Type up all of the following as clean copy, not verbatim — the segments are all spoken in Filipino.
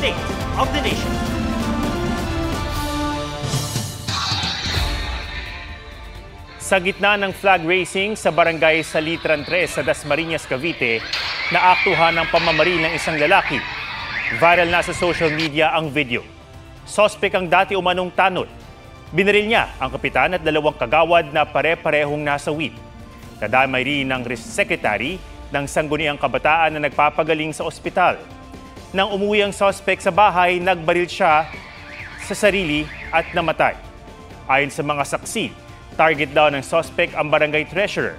State of the Nation. Sa gitna ng flag racing sa barangay Salitran 3 sa Dasmariñas, Cavite, naaktuhan ng pamamaril ng isang lalaki. Viral na sa social media ang video. Sospek ang dati umanong tanod. Binaril niya ang kapitan at dalawang kagawad na pare-parehong nasawid. Nadamay rin ng secretary ng Sangguniang Kabataan na nagpapagaling sa ospital. Nang umuwi ang sospek sa bahay, nagbaril siya sa sarili at namatay. Ayon sa mga saksi, target daw ng sospek ang barangay treasurer.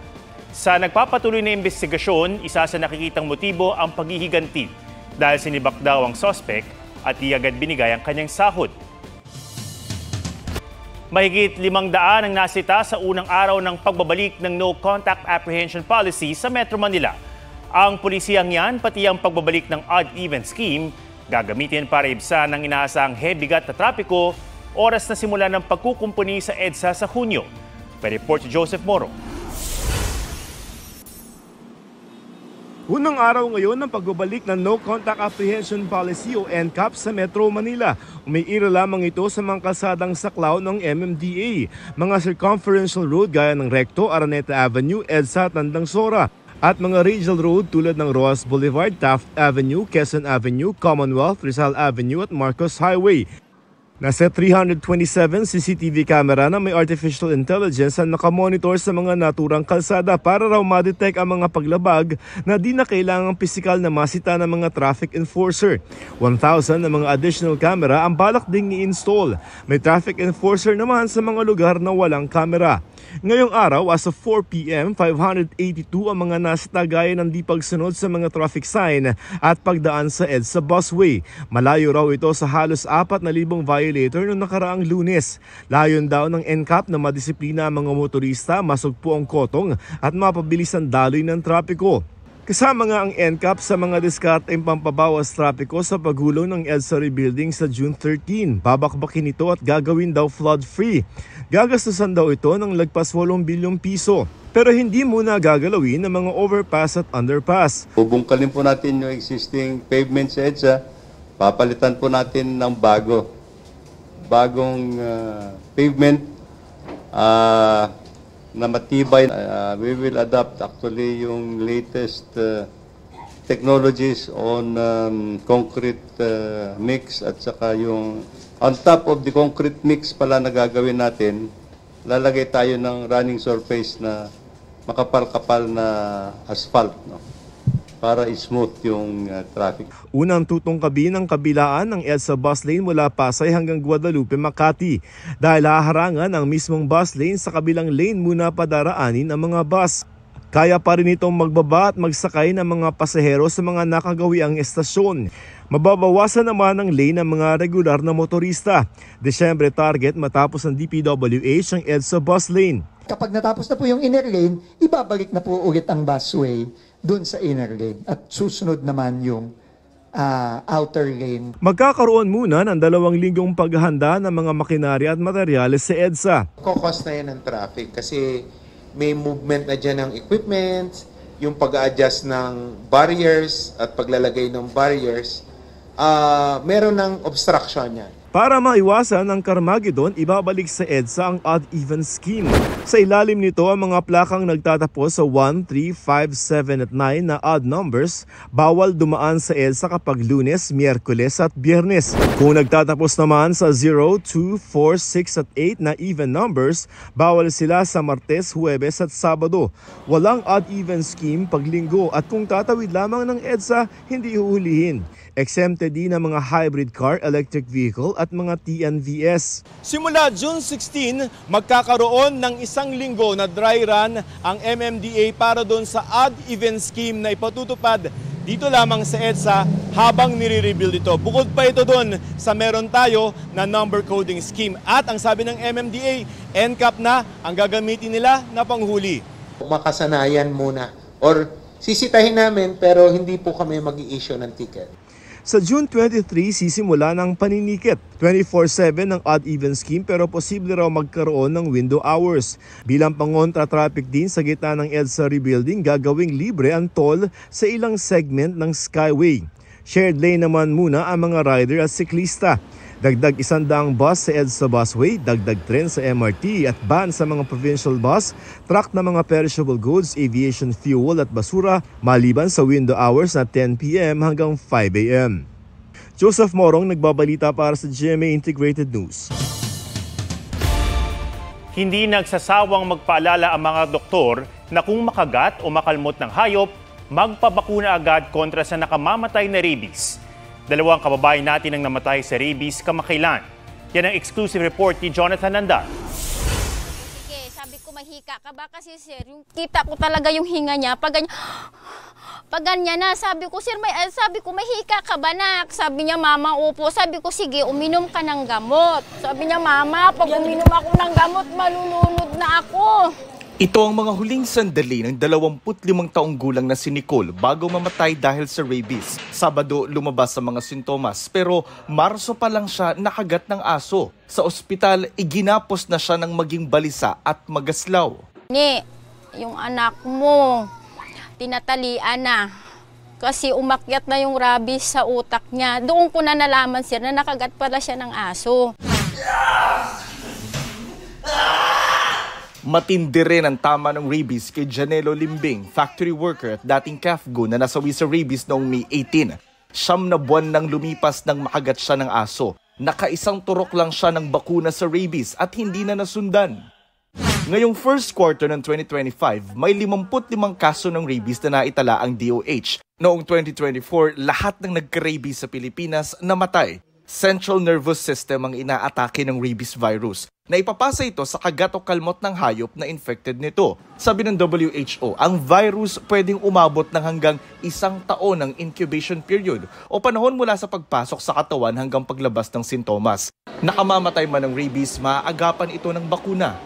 Sa nagpapatuloy na investigasyon, isa sa nakikitang motibo ang paghihiganti dahil sinibak daw ang sospek at di agad binigay ang kanyang sahod. Mahigit 500 ang nasita sa unang araw ng pagbabalik ng No Contact Apprehension Policy sa Metro Manila. Ang pulisiyang yan, pati ang pagbabalik ng odd-even scheme, gagamitin para ibsan ang inaasahang hebigat na trapiko oras na simula ng pagkukumpuni sa EDSA sa Hunyo. Report si Joseph Moro. Unang araw ngayon ng pagbabalik ng No Contact Apprehension Policy o NCAP sa Metro Manila. Umiira lamang ito sa mga kalsadang saklaw ng MMDA, mga circumferential road gaya ng Recto, Araneta Avenue, EDSA, Tandang Sora, at mga regional road tulad ng Roas Boulevard, Taft Avenue, Quezon Avenue, Commonwealth, Rizal Avenue at Marcos Highway. Nasa 327 CCTV camera na may artificial intelligence ang nakamonitor sa mga naturang kalsada para raw ma-detect ang mga paglabag na di na kailangang pisikal na masita ng mga traffic enforcer. 1,000 na mga additional camera ang balak ding i-install. May traffic enforcer naman sa mga lugar na walang camera. Ngayong araw, as of 4 p.m., 582 ang mga nasita gaya ng di pagsunod sa mga traffic sign at pagdaan sa EDSA busway. Malayo raw ito sa halos 4,000 violator noong nakaraang Lunes. Layon daw ng NCAP na madisiplina ang mga motorista, masugpo ang kotong at mapabilis ang daloy ng trapiko. Kasama nga ang NCAP sa mga diskarteng pampabawas trapiko sa paghulong ng EDSA rebuilding sa June 13. Babakbakin ito at gagawin daw flood-free. Gagastusan daw ito ng lagpas 8 bilyong piso. Pero hindi muna gagalawin ng mga overpass at underpass. Bubungkalin po natin yung existing pavement sa EDSA. Papalitan po natin ng bagong pavement na matibay. We will adopt actually yung latest technologies on concrete mix at saka yung on top of the concrete mix pala na gagawin natin, lalagay tayo ng running surface na makapal-kapal na asphalt, no? Para smooth yung traffic. Unang tutungkabi ng kabilaan ng EDSA bus lane mula Pasay hanggang Guadalupe, Makati. Dahil haharangan ang mismong bus lane sa kabilang lane muna padaraanin ang mga bus. Kaya pa rin itong magbaba at magsakay ng mga pasahero sa mga nakagawiang estasyon. Mababawasan naman ang lane ng mga regular na motorista. Desyembre target matapos ng DPWH ang EDSA bus lane. Kapag natapos na po yung inner lane, ibabalik na po ulit ang busway doon sa inner lane at susunod naman yung outer lane. Magkakaroon muna ng 2 linggong paghahanda ng mga makinarya at materyales sa EDSA. Kokos na yan ng traffic kasi may movement na dyan ng equipment, yung pag-a-adjust ng barriers at paglalagay ng barriers, meron ng obstruction yan. Para maiwasan ang Carmageddon, ibabalik sa EDSA ang odd-even scheme. Sa ilalim nito ang mga plakang nagtatapos sa 1, 3, 5, 7 at 9 na odd numbers, bawal dumaan sa EDSA kapag Lunes, Miyerkules at Biyernes. Kung nagtatapos naman sa 0, 2, 4, 6 at 8 na even numbers, bawal sila sa Martes, Huwebes at Sabado. Walang odd-even scheme pag Linggo at kung tatawid lamang ng EDSA, hindi huhulihin. Exempted din ang mga hybrid car, electric vehicle at mga TNVS. Simula June 16, magkakaroon ng 1 linggo na dry run ang MMDA para doon sa odd-even scheme na ipatutupad dito lamang sa EDSA habang nire-rebuild ito. Bukod pa ito doon sa meron tayo na number coding scheme. At ang sabi ng MMDA, NCAP na ang gagamitin nila na panghuli. Makasanayan muna or sisitahin namin pero hindi po kami mag-i-issue ng ticket. Sa June 23, sisimula ng paninikit. 24/7 ang odd-even scheme pero posible raw magkaroon ng window hours. Bilang pangontra-traffic din sa gitna ng EDSA rebuilding, gagawing libre ang toll sa ilang segment ng Skyway. Shared lane naman muna ang mga rider at siklista. Dagdag 100 bus sa EDSA busway, dagdag tren sa MRT at ban sa mga provincial bus, truck na mga perishable goods, aviation fuel at basura maliban sa window hours na 10 p.m. hanggang 5 a.m. Joseph Morong nagbabalita para sa GMA Integrated News. Hindi nagsasawang magpaalala ang mga doktor na kung makagat o makalmot ng hayop, magpabakuna agad kontra sa nakamamatay na rabies. 2 kababayan natin ang namatay sa rabies kamakailan. Yan ang exclusive report ni Jonathan Nandal. Sige, sabi ko mahika ka ba kasi sir, yung kita ko talaga yung hinga niya. Pag ganyan na, sabi ko sir, sabi ko mahika ka ba nak? Sabi niya mama, opo. Sabi ko sige, uminom ka ng gamot. Sabi niya mama, pag uminom ako ng gamot, malulunod na ako. Ito ang mga huling sandali ng 25 taong gulang na si Nicole bago mamatay dahil sa rabies. Sabado lumabas sa mga sintomas pero Marso pa lang siya nakagat ng aso. Sa ospital, iginapos na siya ng maging balisa at magaslaw. Ni, yung anak mo, tinatalian na. Kasi umakyat na yung rabies sa utak niya. Doon ko na nalaman sir na nakagat pala siya ng aso. Matindi rin ang tama ng rabies kay Janelo Limbing, factory worker at dating CAFGO na nasawi sa rabies noong May 18. 9 na buwan nang lumipas nang makagat siya ng aso. Nakaisang turok lang siya ng bakuna sa rabies at hindi na nasundan. Ngayong first quarter ng 2025, may 55 kaso ng rabies na naitala ang DOH. Noong 2024, lahat ng nagka-rabies sa Pilipinas namatay. Central nervous system ang inaatake ng rabies virus. Naipapasa ito sa kagat o kalmot ng hayop na infected nito. Sabi ng WHO, ang virus pwedeng umabot ng hanggang 1 taon ng incubation period o panahon mula sa pagpasok sa katawan hanggang paglabas ng sintomas. Nakamamatay man ng rabies, maaagapan ito ng bakuna.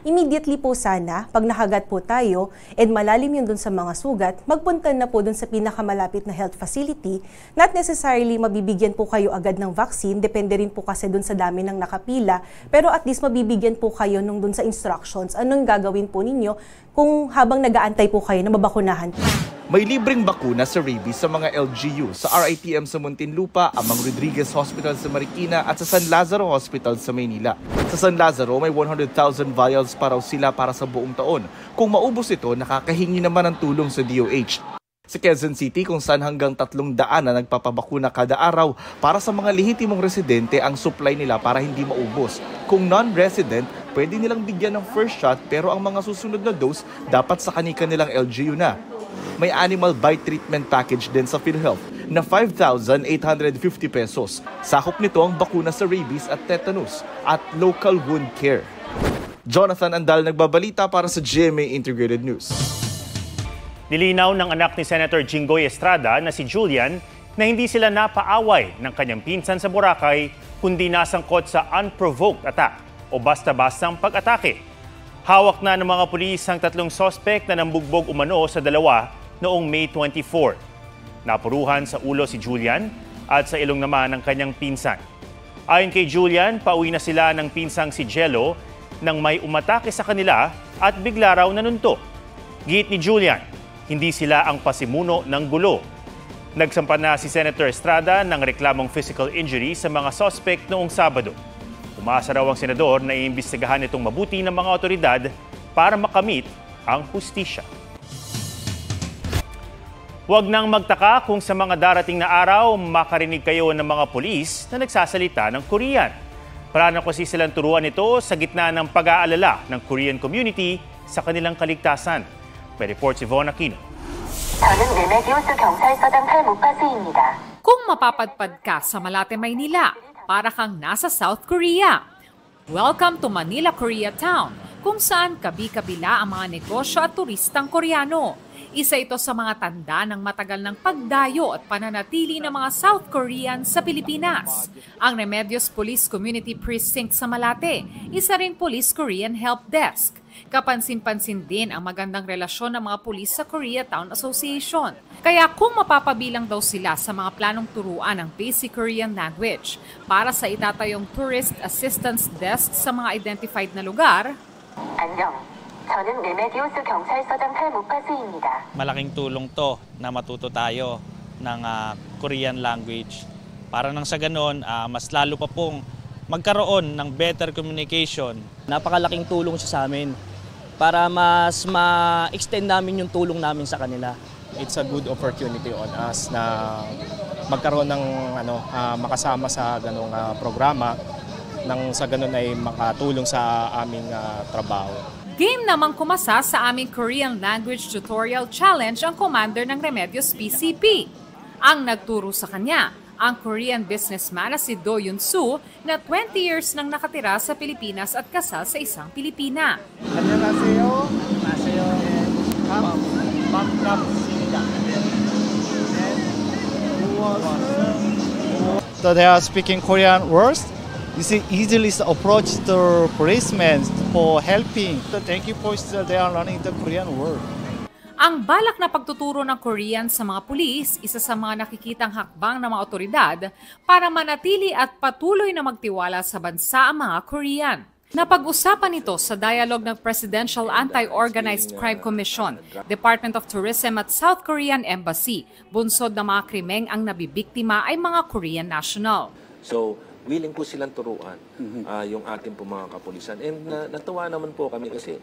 Immediately po sana, pag nakagat po tayo and malalim yun dun sa mga sugat, magpunta na po dun sa pinakamalapit na health facility. Not necessarily mabibigyan po kayo agad ng vaccine, depende rin po kasi dun sa dami ng nakapila, pero at least mabibigyan po kayo nung dun sa instructions, anong gagawin po ninyo kung habang nag-aantay po kayo na mabakunahan po. May libreng bakuna sa rabies sa mga LGU sa RITM sa Muntinlupa, Amang Rodriguez Hospital sa Marikina at sa San Lazaro Hospital sa Maynila. Sa San Lazaro, may 100,000 vials para sila para sa buong taon. Kung maubos ito, nakakahingi naman ng tulong sa DOH. Sa Quezon City, kung saan hanggang 300 na nagpapabakuna kada araw para sa mga lehitimong residente ang supply nila para hindi maubos. Kung non-resident, pwede nilang bigyan ng first shot pero ang mga susunod na dose dapat sa kanilang LGU na. May animal bite treatment package din sa PhilHealth na 5,850 pesos. Sakop nito ang bakuna sa rabies at tetanus at local wound care. Jonathan Andal nagbabalita para sa GMA Integrated News. Nilinaw ng anak ni Senator Jinggoy Estrada na si Julian na hindi sila napaaway ng kanyang pinsan sa Boracay kundi nasangkot sa unprovoked attack o basta-bastang pag-atake. Hawak na ng mga pulis ang 3 sospek na nambugbog umano sa 2 noong May 24. Napuruhan sa ulo si Julian at sa ilong naman ng kanyang pinsan. Ayon kay Julian, pauwi na sila ng pinsang si Jello nang may umatake sa kanila at bigla raw nanuntok. Git ni Julian, hindi sila ang pasimuno ng gulo. Nagsampa na si Senator Estrada ng reklamong physical injury sa mga sospek noong Sabado. Umasa raw ang senador na iimbestigahan itong mabuti ng mga otoridad para makamit ang hustisya. Huwag nang magtaka kung sa mga darating na araw makarinig kayo ng mga pulis na nagsasalita ng Korean. Plano kasi silang turuan ito sa gitna ng pag-aalala ng Korean community sa kanilang kaligtasan. May report si Von Aquino. Kung mapapadpad ka sa Malate, Maynila, para kang nasa South Korea. Welcome to Manila, Koreatown, kung saan kabi-kabila ang mga negosyo at turistang Koreano. Isa ito sa mga tanda ng matagal ng pagdayo at pananatili ng mga South Koreans sa Pilipinas. Ang Remedios Police Community Precinct sa Malate, isa ring Police Korean Help Desk. Kapansin-pansin din ang magandang relasyon ng mga pulis sa Koreatown Association. Kaya kung mapapabilang daw sila sa mga planong turuan ng basic Korean language para sa itatayong Tourist Assistance Desk sa mga identified na lugar, Malaking tulong to na matuto tayo ng Korean language. Para nang sa ganon, mas lalo pa pong magkaroon ng better communication. Napakalaking tulong siya sa amin para mas ma-extend namin yung tulong namin sa kanila. It's a good opportunity on us na magkaroon ng makasama sa ganong programa nang sa ganon ay makatulong sa aming trabaho. Game namang kumasa sa aming Korean Language Tutorial Challenge ang commander ng Remedios PCP. Ang nagturo sa kanya, ang Korean businessman na si Do Yun-soo na 20 years nang nakatira sa Pilipinas at kasal sa isang Pilipina. 안녕하세요. 안녕하세요. So they are speaking Korean words. This is easily approach the policemen for helping. So thank you for they are learning the Korean word. Ang balak na pagtuturo ng Korean sa mga pulis, isa sa mga nakikitang hakbang ng mga otoridad para manatili at patuloy na magtiwala sa bansa ang mga Korean. Napag-usapan ito sa dialogue ng Presidential Anti-Organized Crime Commission, Department of Tourism at South Korean Embassy. Bunsod na mga krimeng ang nabibiktima ay mga Korean national. So, willing po silang turuan yung ating po mga kapulisan. And natuwa naman po kami kasi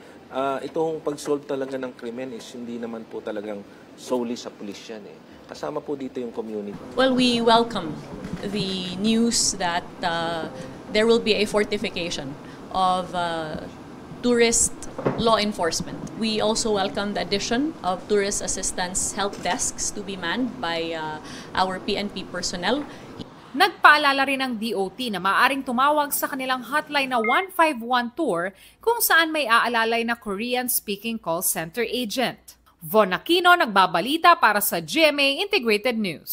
itong pag-solve talaga ng krimen is hindi naman po talagang solely sa pulis yan eh. Kasama po dito yung community. Well, we welcome the news that there will be a fortification of tourist law enforcement. We also welcome the addition of tourist assistance help desks to be manned by our PNP personnel. Nagpaalala rin ng DOT na maaaring tumawag sa kanilang hotline na 151 Tour kung saan may aalalay na Korean-speaking call center agent. Von Aquino nagbabalita para sa GMA Integrated News.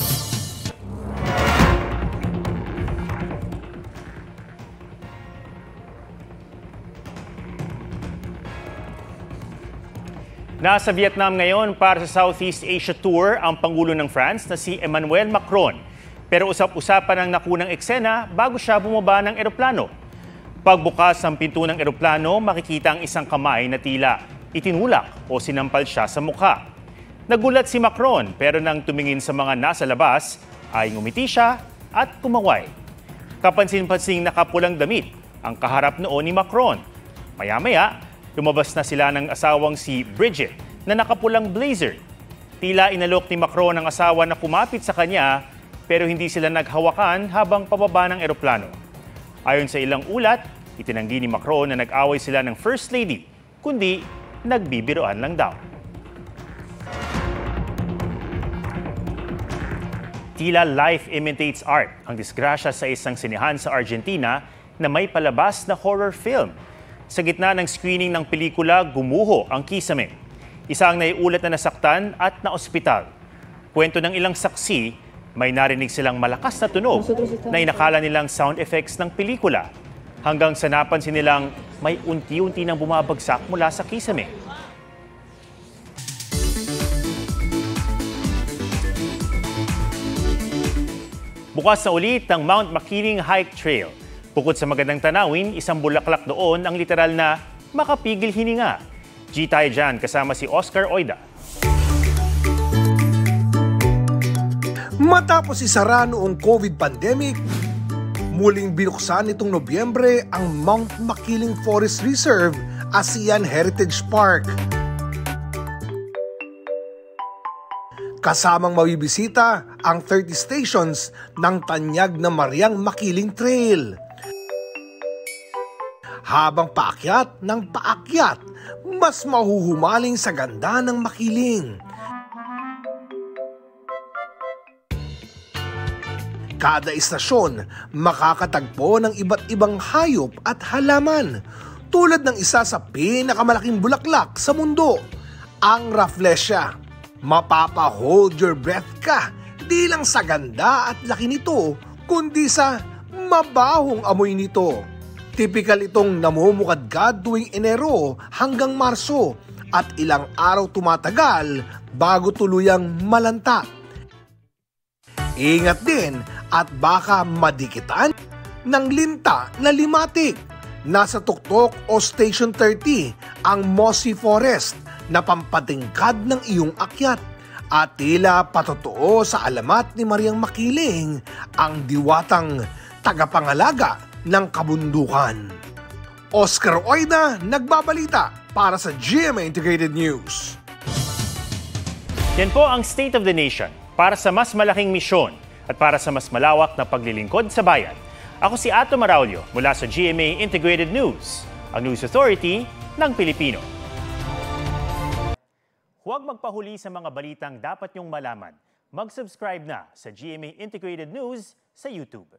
Nasa Vietnam ngayon para sa Southeast Asia Tour ang Pangulo ng France na si Emmanuel Macron. Pero usap-usapan ang nakunang eksena bago siya bumaba ng eroplano. Pagbukas ng pinto ng eroplano, makikita ang isang kamay na tila itinulak o sinampal siya sa mukha. Nagulat si Macron pero nang tumingin sa mga nasa labas ay ngumiti siya at kumaway. Kapansin-pansing nakapulang damit ang kaharap noon ni Macron. Maya-maya, lumabas na sila ng asawang si Brigitte na nakapulang blazer. Tila inalok ni Macron ang asawa na kumapit sa kanya pero hindi sila naghawakan habang pababa ng eroplano. Ayon sa ilang ulat, itinanggi ni Macron na nag-away sila ng First Lady, kundi nagbibiroan lang daw. Tila life imitates art ang disgrasya sa isang sinehan sa Argentina na may palabas na horror film. Sa gitna ng screening ng pelikula, gumuho ang kisame. Isa ang naiulat na nasaktan at naospital. Kwento ng ilang saksi, may narinig silang malakas na tunog na inakala nilang sound effects ng pelikula hanggang sa napansin nilang may unti-unti nang bumabagsak mula sa kisame. Bukas na ulit ang Mount Makiling Hike Trail. Bukod sa magandang tanawin, isang bulaklak doon ang literal na makapigil hininga. G tayo dyan kasama si Oscar Oida. Matapos isara noong COVID pandemic, muling binuksan nitong Nobyembre ang Mount Makiling Forest Reserve ASEAN Heritage Park. Kasamang mabibisita ang 30 stations ng tanyag na Mariang Makiling Trail. Habang paakyat ng paakyat, mas mahuhumaling sa ganda ng Makiling. Kada istasyon, makakatagpo ng iba't ibang hayop at halaman, tulad ng isa sa pinakamalaking bulaklak sa mundo, ang Rafflesia. Mapapa-hold your breath ka, di lang sa ganda at laki nito, kundi sa mabahong amoy nito. Tipikal itong namumukadkad tuwing Enero hanggang Marso at ilang araw tumatagal bago tuluyang malanta. Ingat din at baka madikitan ng linta na limatik. Nasa tuktok o Station 30 ang Mossy Forest na pampatingkad ng iyong akyat At tila patotoo sa alamat ni Mariang Makiling ang diwatang tagapangalaga ng kabundukan. Oscar Oida, nagbabalita para sa GMA Integrated News. Yan po ang State of the Nation para sa mas malaking misyon at para sa mas malawak na paglilingkod sa bayan. Ako si Ato Maraulio mula sa GMA Integrated News, ang News Authority ng Pilipino. Huwag magpahuli sa mga balitang dapat niyong malaman. Mag-subscribe na sa GMA Integrated News sa YouTube.